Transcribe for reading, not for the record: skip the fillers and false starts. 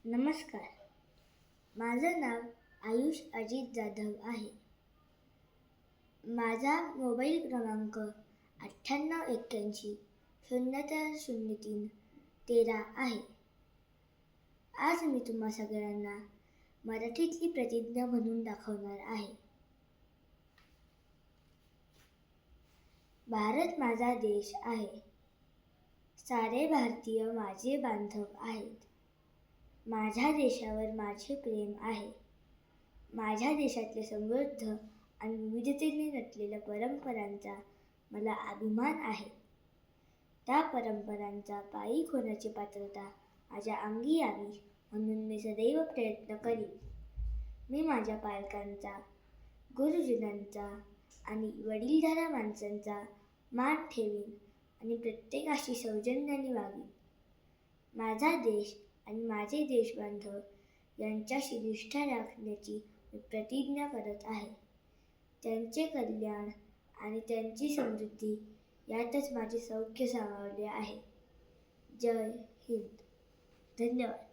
नमस्कार. माझं नाव आयुष अजित जाधव आहे. माझा मोबाईल क्रमांक 9881 040313 आहे. आज मी तुम्हा सगळ्यांना मराठीतली प्रतिज्ञा म्हणून दाखवणार आहे. भारत माझा देश आहे. सारे भारतीय माझे बांधव आहेत. माझ्या देशावर माझे प्रेम आहे. माझ्या देशातले समृद्ध आणि विविधतेने नटलेल्या परंपरांचा मला अभिमान आहे. त्या परंपरांचा पायीक होण्याची पात्रता माझ्या अंगी यावी म्हणून मी सदैव प्रयत्न करीन. मी माझ्या पालकांचा, गुरुजनांचा आणि वडीलधाऱ्या माणसांचा मान ठेवीन आणि प्रत्येकाशी सौजन्याने वागीन. माझा देश आणि माझे देशबांधव यांच्याशी निष्ठा राखण्याची मी प्रतिज्ञा करत आहे. त्यांचे कल्याण आणि त्यांची समृद्धी यातच माझे सौख्य सामावले आहे. जय हिंद. धन्यवाद.